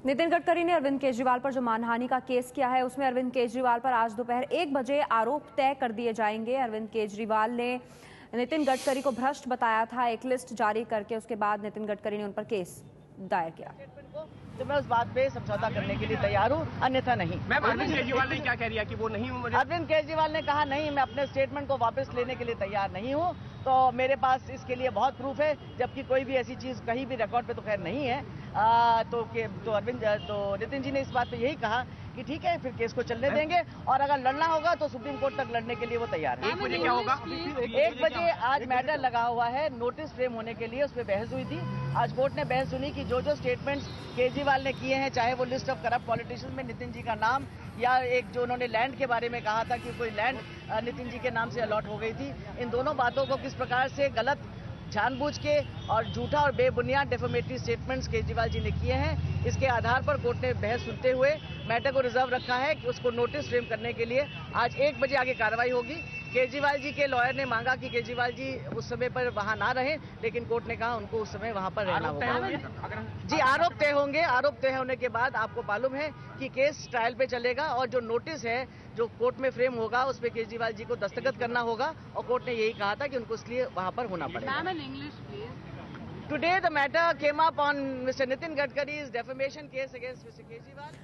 नितिन गडकरी ने अरविंद केजरीवाल पर जो मानहानि का केस किया है उसमें अरविंद केजरीवाल पर आज दोपहर 1 बजे आरोप तय कर दिए जाएंगे। अरविंद केजरीवाल ने नितिन गडकरी को भ्रष्ट बताया था, एक लिस्ट जारी करके उसके बाद नितिन गडकरी ने उन पर केस दायर किया। तो मैं उस बात पे समझौता करने के लिए तैयार हूँ, अन्यथा नहीं। मैम, अरविंद केजरीवाल ने क्या कह दिया कि वो नहीं हूँ? अरविंद केजरीवाल ने कहा नहीं, मैं अपने स्टेटमेंट को वापस लेने के लिए तैयार नहीं हूँ। तो मेरे पास इसके लिए बहुत प्रूफ है, जबकि कोई भी ऐसी चीज कहीं भी रिकॉर्ड पे तो खैर नहीं है। तो नितिन जी ने इस बात पे यही कहा कि ठीक है, फिर केस को चलने देंगे और अगर लड़ना होगा तो सुप्रीम कोर्ट तक लड़ने के लिए वो तैयार है। 1 बजे क्या होगा? 1 बजे आज मैटर लगा हुआ है, नोटिस फ्रेम होने के लिए, उस पर बहस हुई थी। आज कोर्ट ने बहस सुनी कि जो स्टेटमेंट्स केजरीवाल ने किए हैं, चाहे वो लिस्ट ऑफ करप्ट पॉलिटिशियंस में नितिन जी का नाम या एक जो उन्होंने लैंड के बारे में कहा था कि कोई लैंड नितिन जी के नाम से अलॉट हो गई थी, इन दोनों बातों को किस प्रकार से गलत, जानबूझ के और झूठा और बेबुनियाद डेफेमेटरी स्टेटमेंट्स केजरीवाल जी ने किए हैं, इसके आधार पर कोर्ट ने बहस सुनते हुए मैटर को रिजर्व रखा है कि उसको नोटिस फ्रेम करने के लिए आज 1 बजे आगे कार्रवाई होगी। केजरीवाल जी के लॉयर ने मांगा कि केजरीवाल जी उस समय पर वहां ना रहें, लेकिन कोर्ट ने कहा उनको उस समय वहां पर रहना होगा। जी, आरोप तय होंगे। आरोप तय होने के बाद आपको मालूम है कि केस ट्रायल पे चलेगा और जो नोटिस है जो कोर्ट में फ्रेम होगा उस पर केजरीवाल जी को दस्तखत करना होगा और कोर्ट ने यही कहा था कि उनको इसलिए वहां पर होना पड़ेगा। Today the matter came up on Mr. Nitin Gadkari's defamation case against Mr. Kejriwal.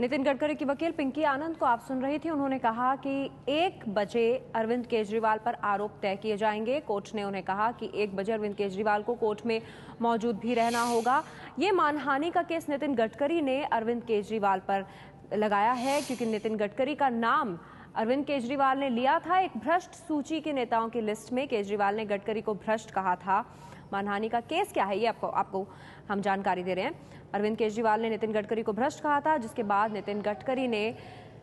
Nitin Gadkari की वकील पिंकी आनंद को आप सुन रही थी। उन्होंने कहा कि 1 बजे अरविंद केजरीवाल पर आरोप तय किए जाएंगे। कोर्ट ने उन्हें कहा कि 1 बजे अरविंद केजरीवाल को कोर्ट में मौजूद भी रहना होगा। ये मानहानि का केस नितिन गडकरी ने अरविंद केजरीवाल पर लगाया है, क्योंकि नितिन गडकरी का नाम अरविंद केजरीवाल ने लिया था एक भ्रष्ट सूची के नेताओं की लिस्ट में। केजरीवाल ने गडकरी को भ्रष्ट कहा था। मानहानि का केस क्या है, ये आपको हम जानकारी दे रहे हैं। अरविंद केजरीवाल ने नितिन गडकरी को भ्रष्ट कहा था, जिसके बाद नितिन गडकरी ने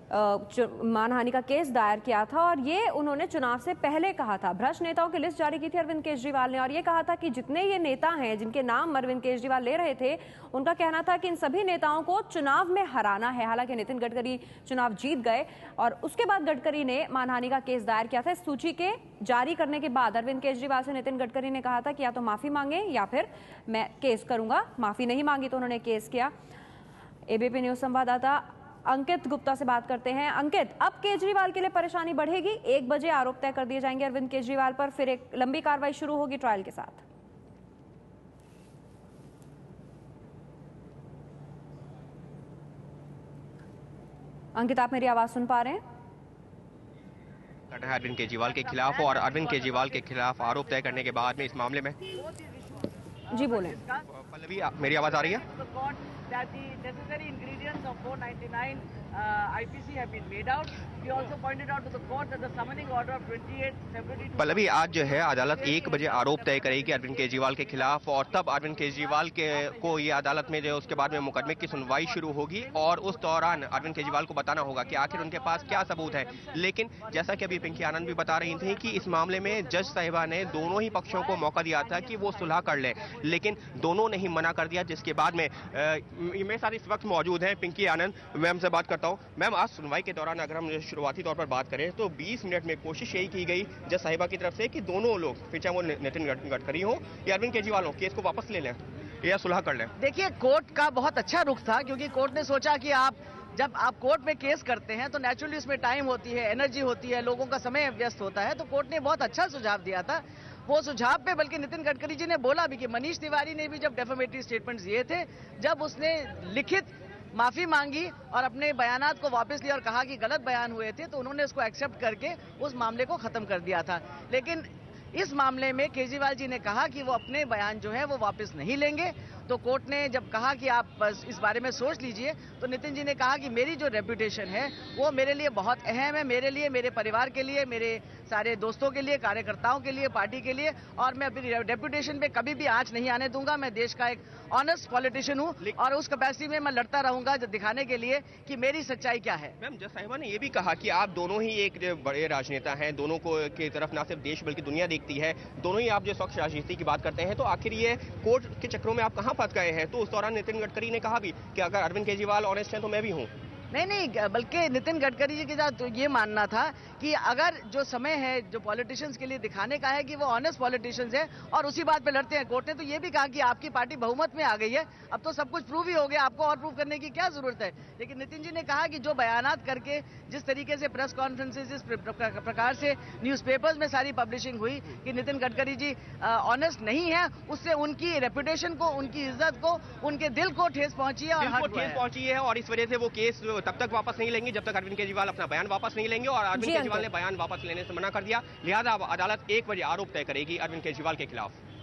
मानहानि का केस दायर किया था और ये उन्होंने चुनाव से पहले कहा था। भ्रष्ट नेताओं की लिस्ट जारी की थी अरविंद केजरीवाल ने और ये कहा था कि जितने ये नेता हैं जिनके नाम अरविंद केजरीवाल ले रहे थे, उनका कहना था कि इन सभी नेताओं को चुनाव में हराना है। हालांकि नितिन गडकरी चुनाव जीत गए और उसके बाद गडकरी ने मानहानि का केस दायर किया था। इस सूची के जारी करने के बाद अरविंद केजरीवाल से नितिन गडकरी ने कहा था कि या तो माफी मांगे या फिर मैं केस करूंगा। माफी नहीं मांगी तो उन्होंने केस किया। एबीपी न्यूज संवाददाता अंकित गुप्ता से बात करते हैं। अंकित, अब केजरीवाल के लिए परेशानी बढ़ेगी। 1 बजे आरोप तय कर दिए जाएंगे अरविंद केजरीवाल पर, फिर एक लंबी कार्रवाई शुरू होगी ट्रायल के साथ। अंकित, आप मेरी आवाज सुन पा रहे हैं? अरविंद केजरीवाल के खिलाफ और अरविंद केजरीवाल के खिलाफ आरोप तय करने के बाद में इस मामले में जी बोले। पल्लवी, मेरी आवाज आ रही है? That the necessary ingredients of 499 IPC have been made out. We also pointed out to the court that the summoning order of 28 February. Pallavi, आज जो है अदालत 1 बजे आरोप तय करेगी अरविंद केजरीवाल के खिलाफ और तब अरविंद केजरीवाल को ये अदालत में जो उसके बाद में मुकदमे की सुनवाई शुरू होगी और उस दौरान अरविंद केजरीवाल को बताना होगा कि आखिर उनके पास क्या सबूत है। लेकिन जैसा कि अभी पिंकी आनंद भी बता रही थी कि इस मामले में जज साहिबा ने दोनों ही पक्षों को मौका दिया था कि वो सुलह कर ले, लेकिन दोनों ने ही मना कर दिया, जिसके बाद में मेरे साथ इस वक्त मौजूद हैं पिंकी आनंद। मैम से बात करता हूं। मैम, आज सुनवाई के दौरान अगर हम शुरुआती तौर पर बात करें तो 20 मिनट में कोशिश यही की गई जज साहिबा की तरफ से कि दोनों लोग, फिर चाहे वो नितिन गडकरी हो या अरविंद केजरीवाल हो, केस को वापस ले लें या सुलह कर लें। देखिए, कोर्ट का बहुत अच्छा रुख था, क्योंकि कोर्ट ने सोचा कि जब आप कोर्ट में केस करते हैं तो नेचुरली उसमें टाइम होती है, एनर्जी होती है, लोगों का समय व्यस्त होता है। तो कोर्ट ने बहुत अच्छा सुझाव दिया था। वो सुझाव पे बल्कि नितिन गडकरी जी ने बोला भी कि मनीष तिवारी ने भी जब डेफेमेटरी स्टेटमेंट्स दिए थे, जब उसने लिखित माफी मांगी और अपने बयानात को वापस लिया और कहा कि गलत बयान हुए थे, तो उन्होंने उसको एक्सेप्ट करके उस मामले को खत्म कर दिया था। लेकिन इस मामले में केजरीवाल जी ने कहा कि वो अपने बयान जो है वो वापस नहीं लेंगे। तो कोर्ट ने जब कहा कि आप बस इस बारे में सोच लीजिए, तो नितिन जी ने कहा कि मेरी जो रेपुटेशन है वो मेरे लिए बहुत अहम है, मेरे लिए, मेरे परिवार के लिए, मेरे सारे दोस्तों के लिए, कार्यकर्ताओं के लिए, पार्टी के लिए, और मैं अपनी रेपुटेशन पे कभी भी आंच नहीं आने दूंगा। मैं देश का एक ऑनेस्ट पॉलिटिशियन हूँ और उस कैपेसिटी में मैं लड़ता रहूंगा दिखाने के लिए कि मेरी सच्चाई क्या है। मैम, जज साहिबा ने ये भी कहा कि आप दोनों ही एक बड़े राजनेता हैं, दोनों को की तरफ ना सिर्फ देश बल्कि दुनिया देखती है, दोनों ही आप जो स्वच्छ राजनीति की बात करते हैं, तो आखिर ये कोर्ट के चक्रों में आप कहाँ फंस गए हैं? तो उस दौरान नितिन गडकरी ने कहा भी कि अगर अरविंद केजरीवाल ऑनेस्ट है तो मैं भी हूँ। नहीं, बल्कि नितिन गडकरी जी के साथ तो ये मानना था कि अगर जो समय है जो पॉलिटिशियंस के लिए दिखाने का है कि वो ऑनेस्ट पॉलिटिशियंस है और उसी बात पे लड़ते हैं। कोर्ट ने तो ये भी कहा कि आपकी पार्टी बहुमत में आ गई है, अब तो सब कुछ प्रूव ही हो गया, आपको और प्रूव करने की क्या जरूरत है। लेकिन नितिन जी ने कहा कि जो बयानात करके जिस तरीके से प्रेस कॉन्फ्रेंसेस जिस प्रकार से न्यूज़पेपर्स में सारी पब्लिशिंग हुई कि नितिन गडकरी जी ऑनेस्ट नहीं है, उससे उनकी रेपुटेशन को, उनकी इज्जत को, उनके दिल को ठेस पहुंची है और ठेस पहुंची है। और इस वजह से वो केस तब तक वापस नहीं लेंगे जब तक अरविंद केजरीवाल अपना बयान वापस नहीं लेंगे, और अरविंद केजरीवाल ने बयान वापस लेने से मना कर दिया। लिहाजा अब अदालत 1 बजे आरोप तय करेगी अरविंद केजरीवाल के खिलाफ।